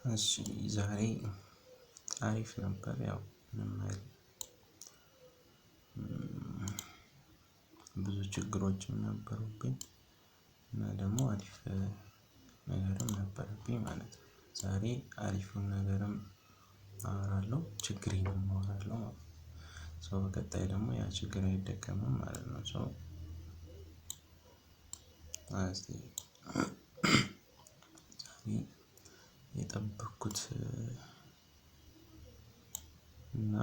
እሺ ዛሬ አሪፍ ነበር። ያው ምንም አይልም። ብዙ ችግሮችም ነበሩብኝ እና ደግሞ አሪፍ ነገርም ነበረብኝ ማለት ነው። ዛሬ አሪፉን ነገርም አወራለሁ ችግሬንም አወራለሁ ማለት ነው። በቀጣይ ደግሞ ያ ችግር አይደገምም ማለት ነው። ዛሬ የጠበቅኩት እና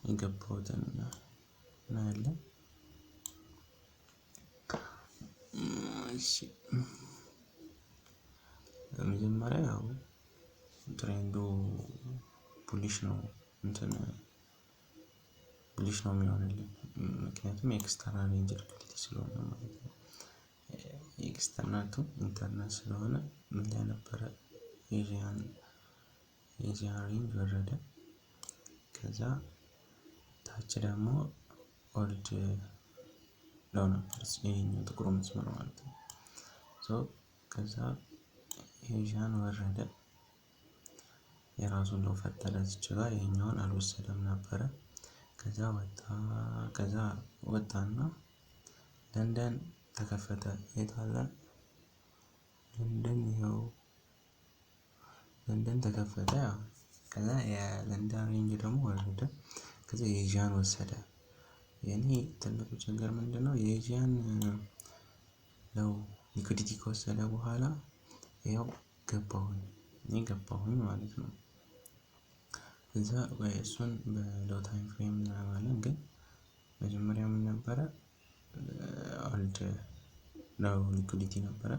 የገባሁትን እናያለን። እሺ በመጀመሪያ ያው ትሬንዱ ቡሊሽ ነው ቡሊሽ ነው የሚሆንልኝ ምክንያቱም ኤክስተርናል ሬንጅ ሊኩዊዲቲ ስለሆነ ማለት ነው። ኤክስተርናል ቱ ኢንተርናል ስለሆነ ምን ላይ ነበረ የዚያን ሬንጅ ወረደ። ከዛ ታች ደግሞ ኦልድ ለው ነበር ይሄኛው ጥቁሩ መስመር ማለት ነው። ከዛ ኤዥያን ወረደ የራሱን ለው ፈጠረ እዚች ጋር ይሄኛውን አልወሰደም ነበረ። ከዛ ወጣና ለንደን ተከፈተ። የት አለ ለንደን ይኸው ለንደን ተከፈተ። ያው ከዛ የለንደን ሬንጅ ደግሞ ወረደ። ከዛ የኤዥያን ወሰደ። የኔ ትልቁ ችግር ምንድነው? የኤዥያን ለው ሊኩዊዲቲ ከወሰደ በኋላ ይኸው ገባሁኝ ማለት ነው። እዛ ወይ እሱን በሎው ታይም ፍሬም እናየዋለን። ግን መጀመሪያ ምን ነበረ? ኦልድ ለው ሊኩዊዲቲ ነበረ።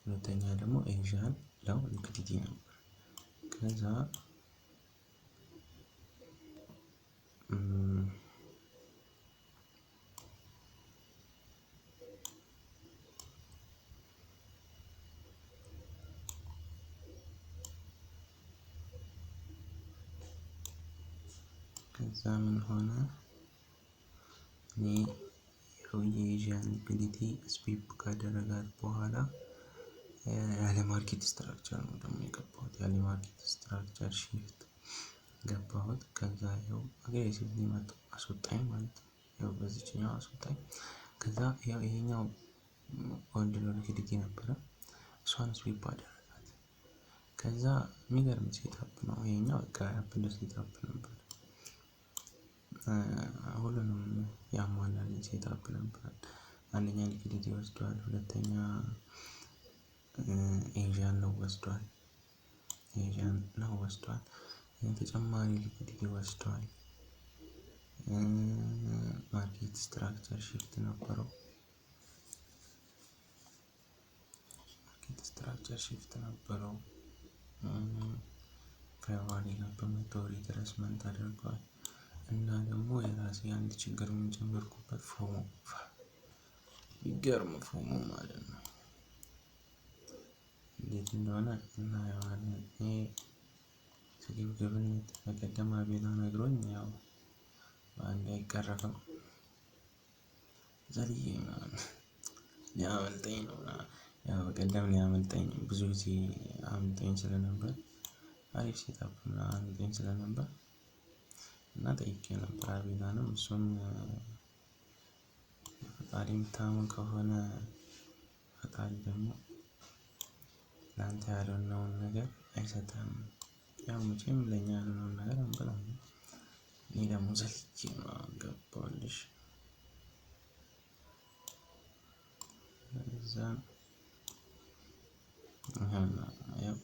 ሁለተኛ ደግሞ ኤዥያን ለው ሊኩዊዲቲ ነበር። ከዛ ምን ሆነ? እኔ የኤዥያን ሊኩዊዲቲ ስዊፕ ካደረጋት በኋላ ያለ ማርኬት ስትራክቸር ነው ደግሞ የገባሁት። ያለ ማርኬት ስትራክቸር ሺፍት ገባሁት። ከዛ ይኸው አግሬሲቭሊ መጥቶ አስወጣኝ ማለት ነው። ይኸው በዚህኛው አስወጣኝ። ከዛ ያው ይሄኛው ኦልድ ለው ሊኩዊዲቲ ነበረ። እሷን ስዊፕ አደረጋት። ከዛ የሚገርም ሴትአፕ ነው ይሄኛው በቃ ያፕል ሴትአፕ ነበር። ሁሉንም ያሟላልኝ ሴትአፕ ነበር። አንደኛ ሊኩዊዲቲ ወስዷል። ሁለተኛ ኤዥያን ለው ወስዷል። ተጨማሪ ሊኩዊዲቲ ወስዷል። ማርኬት ስትራክቸር ሺፍት ነበረው። ፌር ቫልዩ ላይ በመቶ ሪትሬስመንት አድርጓል። እና ደግሞ የራሴ አንድ ችግር ምን ጨመርኩበት? ፎሞ የሚገርም ፎሞ ማለት ነው። እንዴት እንደሆነ እናየዋለን። ይሄ ስግብግብነት በቀደም አቤላ ነግሮኝ ያው በአንዴ አይቀረፍም። ዘልዬ ምናምን ሊያመልጠኝ ነው። ያው በቀደም ሊያመልጠኝ ብዙ ጊዜ አምልጦኝ ስለነበር አሪፍ ሴትአፕ ምናምን አምልጦኝ ስለነበር እና ጠይቄው ነበር አቤላንም እሱም ፈጣሪ የምታምን ከሆነ ፈጣሪ ደግሞ ላንተ ያልሆነውን ነገር አይሰጥህም። ያው መቼም ለኛ ያልሆነውን ነገር አንበላም። እኔ ደግሞ ዘልዬ ምናምን ገባሁልሽ። ከዛ ያው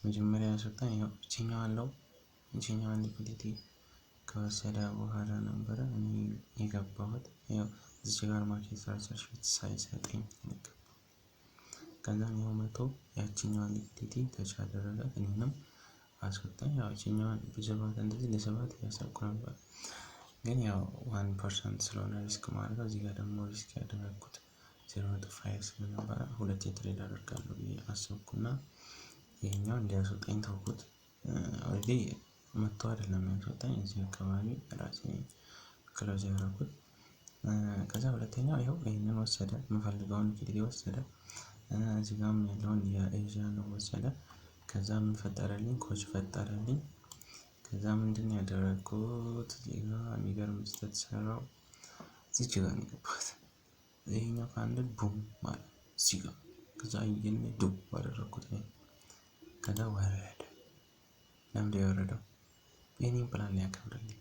መጀመሪያ ያስወጣኝ ያው ይቺኛዋን ሊኩዊዲቲ ከወሰደ በኋላ ነበረ እኔ የገባሁት። ያው እዚች ጋር ማርኬት ስትራክቸር ሺፍት ሳይሰጠኝ የገባሁት። ከዛም ያው መቶ ያቺኛዋን ሊኩዊዲቲ ተች አደረጋት እኔንም አስወጣኝ። ያው ይቺኛዋን ብስባት እንደዚህ ልስባት እያሰብኩ ነበር። ግን ያው 1% ስለሆነ ሪስክ ማድረገው እዚህ ጋር ደግሞ ሪስክ ያደረኩት 0.5 ስለነበረ ሁለቴ ትሬድ አደርጋለሁ ብዬ አሰብኩና ይሄኛው እንዲያስወጣኝ ተውኩት። ኦልሬዲ መጥቶ አይደለም ያስወጣኝ እዚህ አካባቢ ራሴ ክሎዝ ያደረኩት። ከዛ ሁለተኛው ይኸው ይሄንን ወሰደ፣ የምፈልገውን ሊኩዲቲ ወሰደ። እዚህ ጋርም ያለውን የኤዥያ ነው ወሰደ። ከዛ ምን ፈጠረልኝ? ኮች ፈጠረልኝ። ከዛ ምንድን ያደረግኩት እዚህ ጋር የሚገርም ስህተት ሰራው። እዚች ጋር ነው የገባሁት። ይሄኛው ካንድል ቡም ማለት እዚህ ጋር ከዛ ይሄን ዱብ ባደረኩት ነው። ከዛ ወረደ። ለምንድን የወረደው? የኔን ፕላን ሊያከብርልኝ፣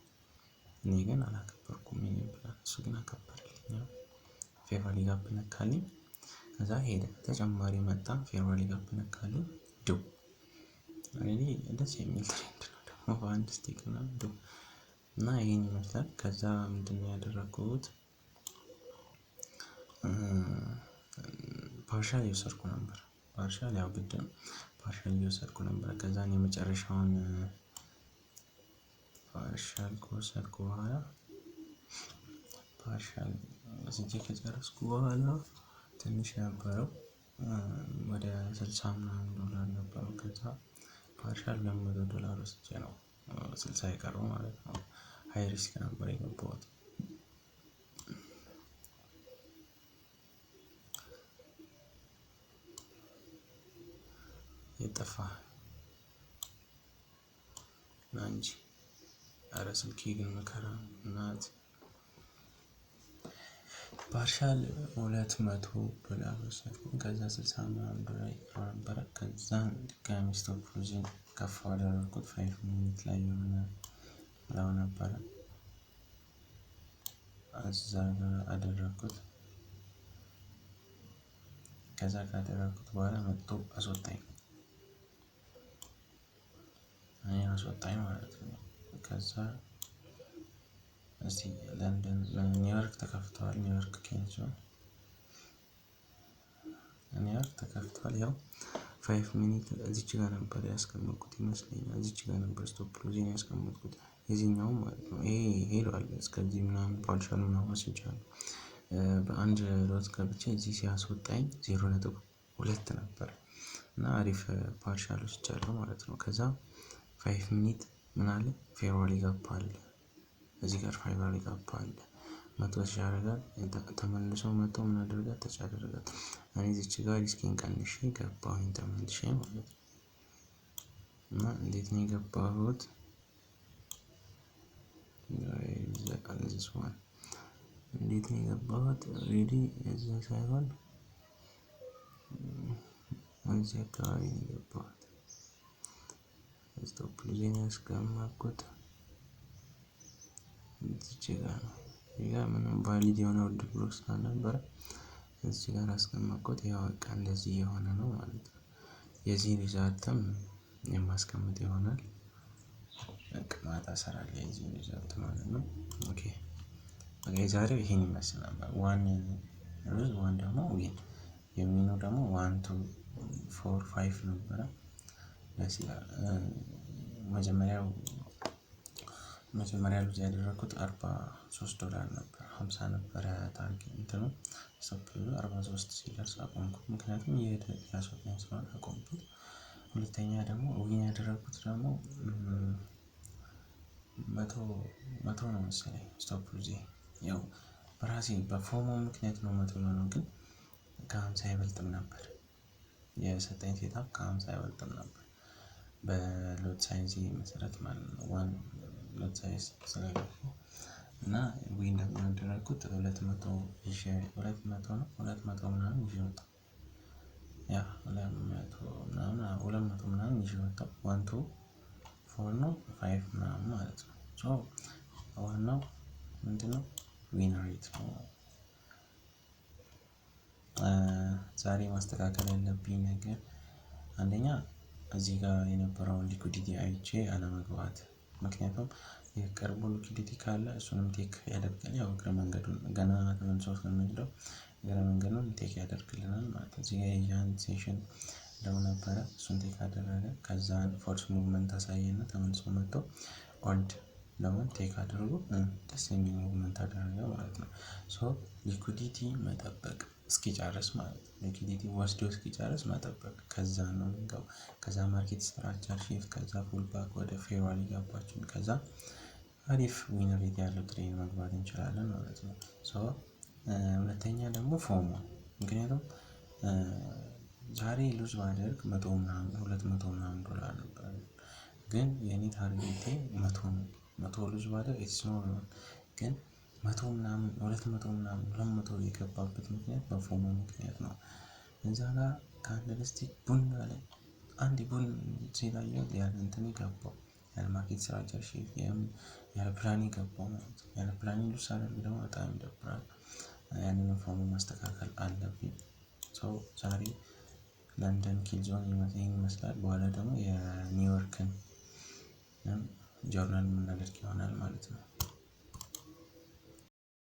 እኔ ግን አላከበርኩም የኔን ፕላን፣ እሱ ግን አከበረልኝ። ፌቨር ሊጋፕ ነካልኝ። ከዛ ሄደ። ተጨማሪ መጣ፣ ፌቨር ሊጋፕ ነካልኝ። ዱብ ሪሊ ደስ የሚል ትሬንድ ነው ደግሞ በአንድ ስቴክ እና ዱብ እና ይሄን ይመስላል። ከዛ ምንድነው ያደረኩት? ፓርሻል እየወሰድኩ ነበር። ፓርሻል ያው ግድ ነው። ፓርሻል እየወሰድኩ ነበር። ከዛን የመጨረሻውን ፓርሻል ከወሰድኩ በኋላ ፓርሻል ወስጄ ከጨረስኩ በኋላ ትንሽ ነበረው ወደ 60 ምናምን ዶላር ነበረው። ከዛ ፓርሻል $200 ወስጄ ነው 60 የቀረው ማለት ነው። ሃይ ሪስክ ነበር የገባሁት። የጠፋ ና እንጂ ኧረ ስልኬ ግን መከራ ናት። ፓርሻል $200 ወሰድኩኝ። ከዛ 60 ምናምን ዶላር ነበረ። ከዛን ድጋሚ ስቶፕ ሎዜን ከፍ አደረኩት። 5 ሚኒት ላይ የሆነ ብለው ነበረ እዛ ጋር አደረኩት። ከዛ ካደረኩት በኋላ መጥቶ አስወጣኝ። እኔ አስወጣኝ ማለት ነው። ከዛ እስቲ ለንደን ኒውዮርክ ተከፍተዋል። ኒውዮርክ ኬንዞ ኒውዮርክ ተከፍተዋል። ያው 5 ሚኒት እዚች ጋር ነበር ያስቀመጥኩት ይመስለኛል። እዚች ጋር ነበር ስቶፕ ሎዜን ያስቀመጥኩት የዚህኛው ማለት ነው። ይሄ ሄዷል እስከዚህ ምናምን ፓርሻል ምናምን ወስጃለሁ። በአንድ ሎት ገብቼ እዚህ ሲያስወጣኝ 0.2 ነበር እና አሪፍ ፓርሻል ወስጃለሁ ማለት ነው። ከዛ 5 ሚኒት ምን አለ ፌቨር ሊጋፕ አለ። እዚህ ጋር ፌቨር ሊጋፕ አለ። መቶ ያደርጋል ተመልሶ መቶ ምን አደረጋት? ተች አደረጋት። እኔ እዚች ጋር ሪስኬን ቀንሼ ገባሁኝ ተመልሼ ማለት ነው። እና እንዴት ነው የገባሁት? እንዴት ነው የገባሁት? ሪሊ እዛ ሳይሆን እዚህ አካባቢ ነው የገባሁት። ስቶፕ ሎዜን ያስቀመጥኩት እዚች ጋር ነው። እዚህ ጋር ምንም ቫሊድ የሆነ ውድ ብሎ ስላልነበረ እዚህ ጋር አስቀመጥኩት። ያው በቃ እንደዚህ የሆነ ነው ማለት ነው። የዚህ ሪዛልትም የማስቀምጥ ይሆናል። በቃ ማታ እሰራለሁ የዚህ ሪዛልት ማለት ነው። ኦኬ በቃ የዛሬው ይሄን ይመስል ነበር። ዋን ሩዝ ዋን ደግሞ ዊን የሚለው ደግሞ 1 2 4 5 ነበረ። ደስ ይላል። መጀመሪያ ሉዝ ያደረኩት $43 ነበር። 50 ነበረ ታርጌት እንትኑ ስቶፕ ሎዙ 43 ሲደርስ አቆምኩት። ምክንያቱም እየሄደ ያስወጣኝ ስለሆነ አቆምኩት። ሁለተኛ ደግሞ ዊን ያደረኩት ደግሞ መቶ ነው መሰለኝ ስቶፕ ሎዜ። ያው በራሴ በፎሞ ምክንያት ነው 100 የሆነው፣ ግን ከ50 አይበልጥም ነበር የሰጠኝ ሴታፕ ከ50 አይበልጥም ነበር በሎት ሳይዝ መሰረት ማለት ነው። ዋን ሎት ሳይዝ ስለገባው እና ዊን ደግሞ ያደረኩት 200 ይዤ 200 ነው 200 ምናምን ይዤ ወጣሁ። ያ 200 ምናምን ይዤ ወጣሁ። 1 2 4 ነው 5 ምናምን ማለት ነው። ሶ ዋናው ምንድነው ዊን ሬት ነው። ዛሬ ማስተካከል ያለብኝ ነገር አንደኛ እዚህ ጋር የነበረውን ሊኩዲቲ አይቼ አለመግባት። ምክንያቱም የቅርቡ ሊኩዲቲ ካለ እሱንም ቴክ ያደርጋል። ያው እግረ መንገዱን ገና ተመልሶ ስለሚወስደው እግረ መንገዱን ቴክ ያደርግልናል ማለት ነው። እዚህ ጋር የያን ሴሽን ለው ነበረ እሱን ቴክ አደረገ። ከዛን ፎርስ ሙቭመንት አሳየና ተመልሶ መጥቶ ኦልድ ለምን ቴክ አድርጎ ደስ የሚል ሙቭመንት አደረገ ማለት ነው። ሶ ሊኩዲቲ መጠበቅ እስኪጨርስ ማለት ነው። ሊኩዲቲ ወስዶ እስኪጨርስ መጠበቅ ከዛ ነው የሚገባው። ከዛ ማርኬት ስትራክቸር ሺፍት ከዛ ፑል ባክ ወደ ፌር ቫልዩ ገባችን ከዛ አሪፍ ዊን ሬት ያለው ትሬድ መግባት እንችላለን ማለት ነው። ሶ ሁለተኛ ደግሞ ፎሞ ምክንያቱም ዛሬ ሉዝ ባደርግ 100 ምናምን 200 ምናምን ዶላር ነበር። ግን የኔ ታርጌቴ 100 ነው። 100 ሉዝ ባደርግ ኢትስ ኖርማል። ግን 100 ምናምን 200 ምናምን 200 የገባበት ምክንያት በፎሞ ምክንያት ነው። እዛ ጋር ካንደልስቲክ ቡን አለ አንድ ቡን ሲል አየሁት ያለ እንትን ገባው ያለ ማርኬት ስትራክቸር ሺፍት ያለ ፕላኒንግ ገባው ማለት ነው። ያለ ፕላኒንግ ሉዝ ሳደርግ ደግሞ በጣም ይደብራል። ያንን ፎሞ ማስተካከል አለብኝ። ሶ ዛሬ ለንደን ኪል ዞን ይሄን ይመስላል። በኋላ ደግሞ የኒውዮርክን ጆርናል የምናደርግ ይሆናል ማለት ነው።